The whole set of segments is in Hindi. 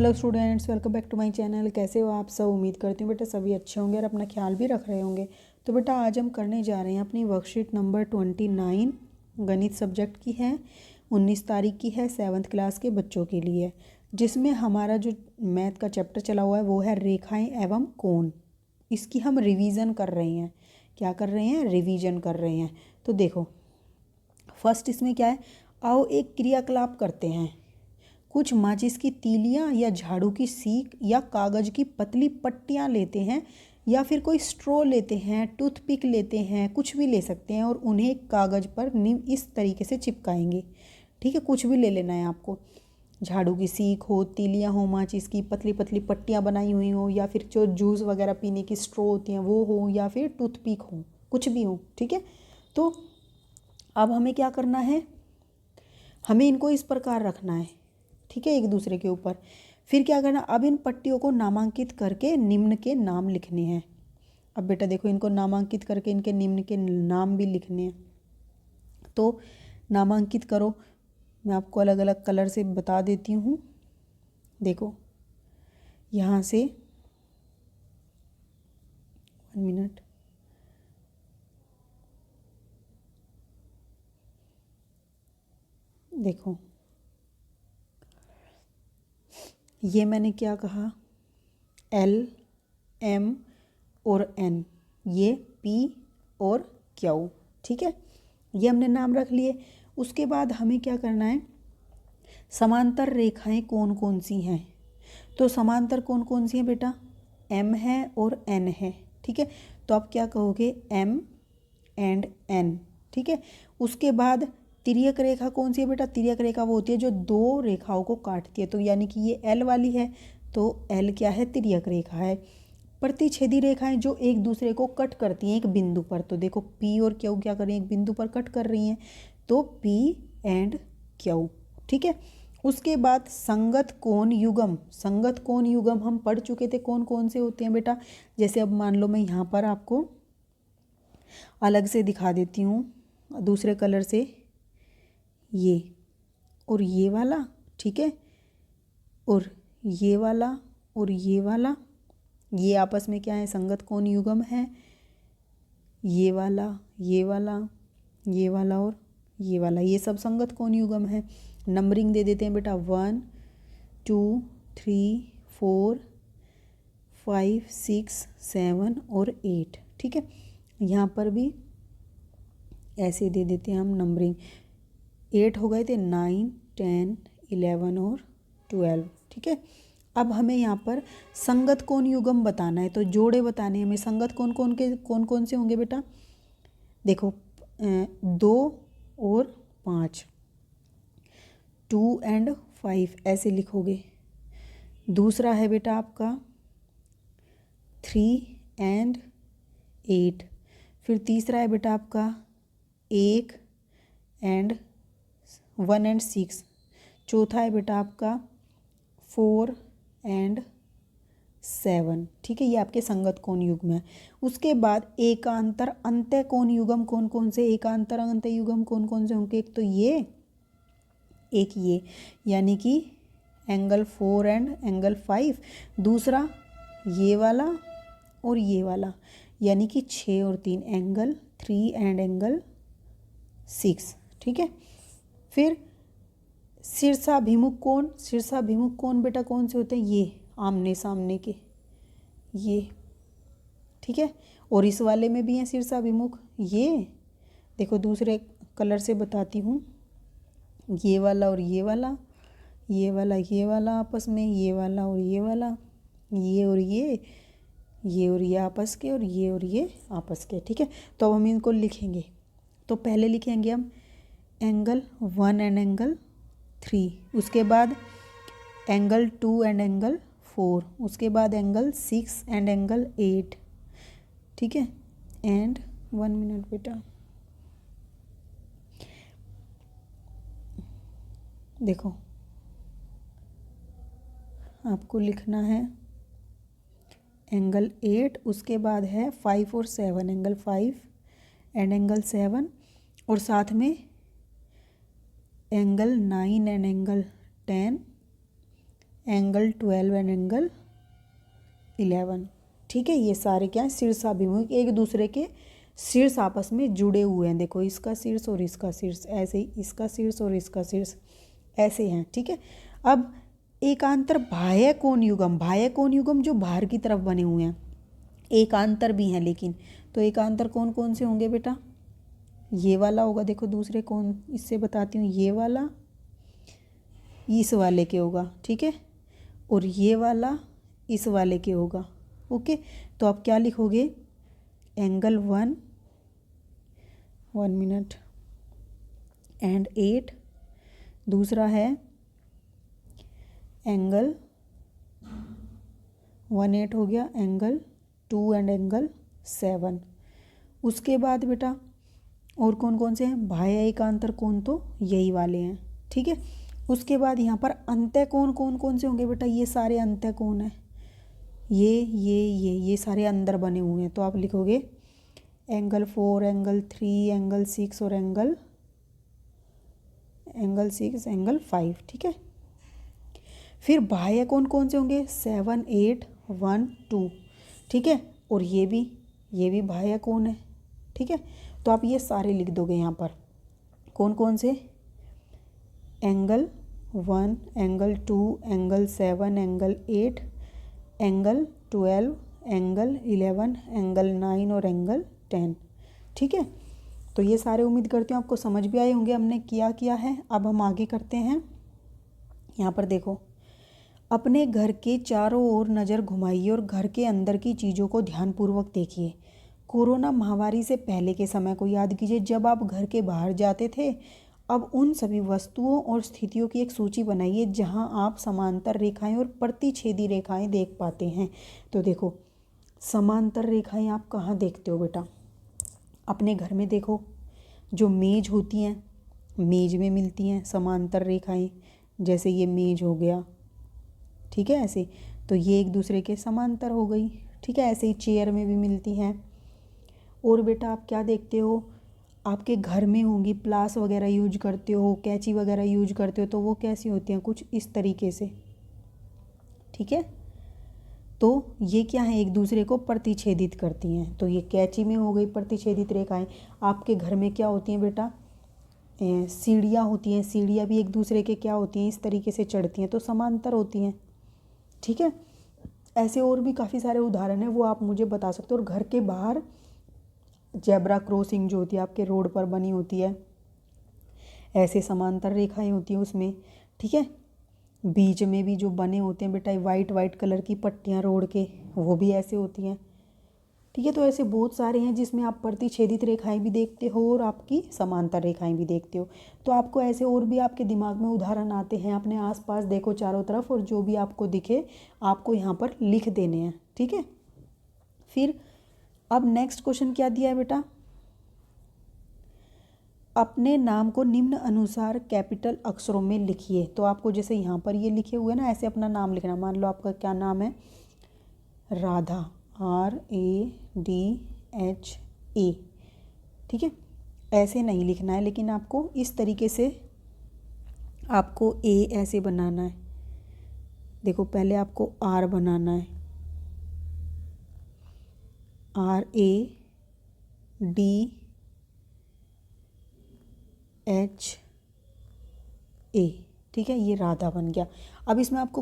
Hello students, welcome back to my channel. कैसे हो आप सब? उम्मीद करती हूँ बेटा सभी अच्छे होंगे और अपना ख्याल भी रख रहे होंगे। तो बेटा आज हम करने जा रहे हैं अपनी वर्कशीट नंबर 29 गणित सब्जेक्ट की है। 19 तारीख की है, 7th क्लास के बच्चों के लिए, जिसमें हमारा जो मैथ का चैप्टर चला हुआ है वो है रेखाएँ एवं कोण। इसकी हम रिवीजन कर रहे हैं। क्या कर रहे हैं? रिवीजन कर रहे हैं। तो देखो फर्स्ट इसमें क्या है, आओ एक क्रियाकलाप करते हैं। कुछ माचिस की तीलियां या झाड़ू की सीक या कागज़ की पतली पट्टियां लेते हैं या फिर कोई स्ट्रॉ लेते हैं, टूथपिक लेते हैं, कुछ भी ले सकते हैं और उन्हें कागज़ पर इस तरीके से चिपकाएंगे। ठीक है, कुछ भी ले लेना है आपको। झाड़ू की सीक हो, तीलियां हो, माचिस की पतली पतली पट्टियां बनाई हुई हो, या फिर जो जूस वगैरह पीने की स्ट्रॉ होती हैं वो हो, या फिर टूथपिक हो, कुछ भी हो। ठीक है, तो अब हमें क्या करना है, हमें इनको इस प्रकार रखना है। ठीक है, एक दूसरे के ऊपर। फिर क्या करना, अब इन पट्टियों को नामांकित करके निम्न के नाम लिखने हैं। अब बेटा देखो, इनको नामांकित करके इनके निम्न के नाम भी लिखने हैं। तो नामांकित करो, मैं आपको अलग अलग कलर से बता देती हूँ। देखो यहाँ से 1 मिनट, देखो ये मैंने क्या कहा, L, M और N, ये P और Q। ठीक है, ये हमने नाम रख लिए। उसके बाद हमें क्या करना है, समांतर रेखाएं कौन कौन सी हैं। तो समांतर कौन कौन सी हैं बेटा, M है और N है। ठीक है, तो आप क्या कहोगे, M एंड N। ठीक है, उसके बाद तिर्यक रेखा कौन सी है बेटा, तिर्यक रेखा वो होती है जो दो रेखाओं को काटती है। तो यानी कि ये L वाली है, तो L क्या है, तिर्यक रेखा है। प्रतिच्छेदी रेखाएं जो एक दूसरे को कट करती हैं एक बिंदु पर। तो देखो P और Q क्या कर रही हैं, एक बिंदु पर कट कर रही हैं, तो P एंड Q। ठीक है, उसके बाद संगत कोण युग्म। संगत कोण युग्म हम पढ़ चुके थे, कौन कौन से होते हैं बेटा। जैसे अब मान लो मैं यहाँ पर आपको अलग से दिखा देती हूँ दूसरे कलर से, ये और ये वाला। ठीक है, और ये वाला और ये वाला, ये आपस में क्या है, संगत कोण युग्म है। ये वाला, ये वाला, ये वाला और ये वाला, ये सब संगत कोण युग्म है। नंबरिंग दे देते हैं बेटा, 1 2 3 4 5 6 7 और 8। ठीक है, यहाँ पर भी ऐसे दे देते हैं हम नंबरिंग। 8 हो गए थे, 9 10 11 और 12। ठीक है, अब हमें यहाँ पर संगत कोण युग्म बताना है, तो जोड़े बताने हैं हमें। संगत कोण कौन कौन से होंगे बेटा, देखो 2 और 5, 2 एंड 5 ऐसे लिखोगे। दूसरा है बेटा आपका 3 एंड 8। फिर तीसरा है बेटा आपका 1 एंड 1 एंड 6। चौथा है बेटा आपका 4 एंड 7। ठीक है, ये आपके संगत कोण युग्म है। उसके बाद एकांतर अंत्य कोण युग्म कौन कौन से, एकांतर अंत्य युग्म कौन कौन से होंगे, एक तो ये, एक ये, यानी कि एंगल 4 एंड एंगल 5। दूसरा ये वाला और ये वाला, यानी कि 6 और 3, एंगल 3 एंड एंगल 6। ठीक है, फिर शीर्षाभिमुख कोण। शीर्षाभिमुख कोण बेटा कौन से होते हैं, ये आमने सामने के, ये। ठीक है, और इस वाले में भी है शीर्षाभिमुख। ये देखो दूसरे कलर से बताती हूँ, ये वाला और ये वाला, ये वाला ये वाला आपस में, ये वाला और ये वाला, ये और ये और ये आपस के, और ये आपस के। ठीक है, तो अब हम इनको लिखेंगे। तो पहले लिखेंगे हम एंगल 1 एंड एंगल 3, उसके बाद एंगल 2 एंड एंगल 4, उसके बाद एंगल 6 एंड एंगल 8। ठीक है, एंड 1 मिनट बेटा, देखो आपको लिखना है एंगल 8, उसके बाद है 5 और 7, एंगल 5 एंड एंगल 7, और साथ में angle 9 and angle 10 angle 12 and angle 11। ठीक है, ये सारे क्या हैं, शीर्षाभिमुख, एक दूसरे के शीर्ष आपस में जुड़े हुए हैं। देखो इसका शीर्ष और इसका शीर्ष, ऐसे ही इसका शीर्ष और इसका शीर्ष ऐसे हैं। ठीक है, अब एकांतर बाह्य कोण युग्म, बाह्य कोण युग्म जो बाहर की तरफ बने हुए हैं, एकांतर भी हैं लेकिन, तो एकांतर कौन कौन से होंगे बेटा, ये वाला होगा, देखो दूसरे कौन, इससे बताती हूँ, ये वाला इस वाले के होगा। ठीक है, और ये वाला इस वाले के होगा। ओके, तो आप क्या लिखोगे, एंगल 1 मिनट एंड 8, दूसरा है एंगल 18 हो गया, एंगल 2 एंड एंगल 7। उसके बाद बेटा और कौन कौन से हैं, बाह्य एकांतर कोण तो यही वाले हैं। ठीक है, उसके बाद यहाँ पर अंतः कोण कौन कौन से होंगे बेटा, ये सारे अंतः कोण हैं, ये सारे अंदर बने हुए हैं। तो आप लिखोगे एंगल 4, एंगल 3, एंगल 6 और एंगल 6, एंगल 5। ठीक है, फिर बाह्य कोण कौन से होंगे, 7, 8, 1, 2। ठीक है, और ये भी बाह्य कोण है। ठीक है, तो आप ये सारे लिख दोगे यहाँ पर, कौन कौन से, angle 1, angle 2, angle 7, angle 8, angle 12, angle 11, angle 9 और एंगल 10। ठीक है, तो ये सारे उम्मीद करती हूँ आपको समझ भी आए होंगे हमने किया है। अब हम आगे करते हैं। यहाँ पर देखो, अपने घर के चारों ओर नज़र घुमाइए और घर के अंदर की चीज़ों को ध्यानपूर्वक देखिए। कोरोना महामारी से पहले के समय को याद कीजिए जब आप घर के बाहर जाते थे। अब उन सभी वस्तुओं और स्थितियों की एक सूची बनाइए जहां आप समांतर रेखाएं और प्रतिच्छेदी रेखाएं देख पाते हैं। तो देखो, समांतर रेखाएं आप कहाँ देखते हो बेटा, अपने घर में देखो, जो मेज होती हैं, मेज में मिलती हैं समांतर रेखाएं, जैसे ये मेज हो गया। ठीक है, ऐसे, तो ये एक दूसरे के समांतर हो गई। ठीक है, ऐसे ही चेयर में भी मिलती हैं। और बेटा आप क्या देखते हो, आपके घर में होंगी, प्लास वगैरह यूज करते हो, कैंची वगैरह यूज करते हो, तो वो कैसी होती हैं, कुछ इस तरीके से। ठीक है, तो ये क्या है, एक दूसरे को प्रतिच्छेदित करती हैं। तो ये कैंची में हो गई प्रतिच्छेदित रेखाएं। आपके घर में क्या होती हैं बेटा, सीढ़ियाँ होती हैं, सीढ़ियाँ भी एक दूसरे के क्या होती हैं, इस तरीके से चढ़ती हैं, तो समांतर होती हैं। ठीक है, ऐसे और भी काफ़ी सारे उदाहरण हैं, वो आप मुझे बता सकते हो। और घर के बाहर जेब्रा क्रॉसिंग जो होती है आपके रोड पर बनी होती है, ऐसे समांतर रेखाएं होती हैं उसमें। ठीक है, बीच में भी जो बने होते हैं बेटा वाइट कलर की पट्टियाँ रोड के, वो भी ऐसे होती हैं। ठीक है, तो ऐसे बहुत सारे हैं जिसमें आप प्रतिच्छेदित रेखाएं भी देखते हो और आपकी समांतर रेखाएं भी देखते हो। तो आपको ऐसे और भी आपके दिमाग में उदाहरण आते हैं, अपने आसपास देखो चारों तरफ, और जो भी आपको दिखे आपको यहाँ पर लिख देने हैं। ठीक है, फिर अब नेक्स्ट क्वेश्चन क्या दिया है बेटा, अपने नाम को निम्न अनुसार कैपिटल अक्षरों में लिखिए। तो आपको जैसे यहाँ पर ये लिखे हुए ना, ऐसे अपना नाम लिखना। मान लो आपका क्या नाम है, राधा, RADHA। ठीक है, ऐसे नहीं लिखना है, लेकिन आपको इस तरीके से आपको A ऐसे बनाना है। देखो पहले आपको R बनाना है, RADHA। ठीक है, ये राधा बन गया। अब इसमें आपको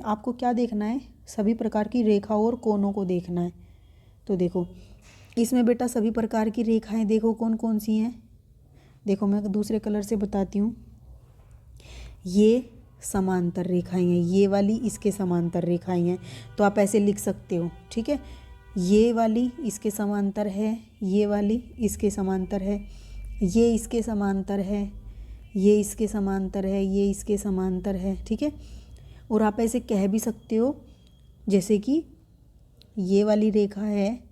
आपको क्या देखना है, सभी प्रकार की रेखाओं और कोनों को देखना है। तो देखो इसमें बेटा सभी प्रकार की रेखाएं देखो कौन कौन सी हैं। देखो मैं दूसरे कलर से बताती हूँ, ये समांतर रेखाएं हैं, ये वाली इसके समांतर रेखाएं हैं, तो आप ऐसे लिख सकते हो। ठीक है, ये वाली इसके समांतर है, ये वाली इसके समांतर है, ये इसके समांतर है, ये इसके समांतर है, ये इसके समांतर है। ठीक है, और आप ऐसे कह भी सकते हो जैसे कि ये वाली रेखा है,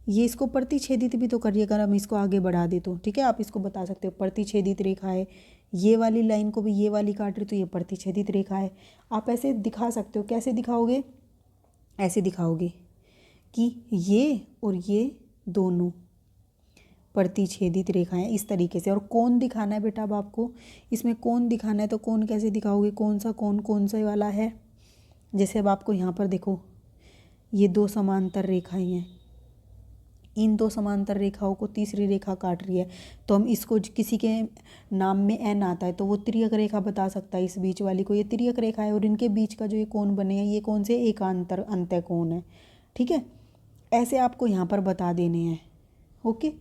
ये इसको प्रतिच्छेदित भी तो करिए, अगर हम इसको आगे बढ़ा दे तो। ठीक है, आप इसको बता सकते हो प्रतिच्छेदित रेखा है, ये वाली लाइन को भी ये वाली काट रही तो ये प्रतिच्छेदित रेखा है। आप ऐसे दिखा सकते हो। कैसे दिखाओगे, ऐसे दिखाओगे कि ये और ये दोनों प्रतिच्छेदित रेखाएं, इस तरीके से। और कोण दिखाना है बेटा, अब आपको इसमें कोण दिखाना है, तो कोण कैसे दिखाओगे, कौन सा कोण कौन सा वाला है, जैसे अब आपको यहाँ पर देखो ये दो समांतर रेखाएं हैं, इन दो समांतर रेखाओं को तीसरी रेखा काट रही है, तो हम इसको किसी के नाम में एन आता है तो वो तिर्यक रेखा बता सकता है इस बीच वाली को, ये तिर्यक रेखा है और इनके बीच का जो ये कोण बने हैं ये कौन से एकांतर अंतः कोण है। ठीक है, ऐसे आपको यहाँ पर बता देने हैं। ओके,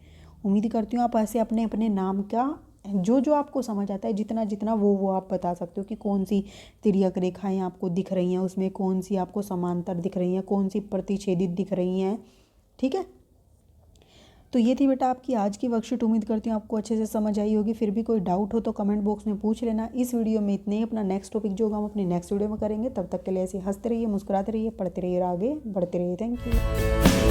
उम्मीद करती हूँ आप ऐसे अपने अपने नाम का जो जो आपको समझ आता है जितना जितना वो आप बता सकते हो कि कौन सी तिर्यक रेखाएं आपको दिख रही हैं, उसमें कौन सी आपको समांतर दिख रही हैं, कौन सी प्रतिच्छेदित दिख रही हैं। ठीक है, तो ये थी बेटा आपकी आज की वर्कशीट। उम्मीद करती हूँ आपको अच्छे से समझ आई होगी। फिर भी कोई डाउट हो तो कमेंट बॉक्स में पूछ लेना। इस वीडियो में इतने ही, अपना नेक्स्ट टॉपिक जो होगा हम अपने नेक्स्ट वीडियो में करेंगे। तब तक के लिए ऐसे हंसते रहिए, मुस्कुराते रहिए, पढ़ते रहिए और आगे बढ़ते रहिए। Thank you.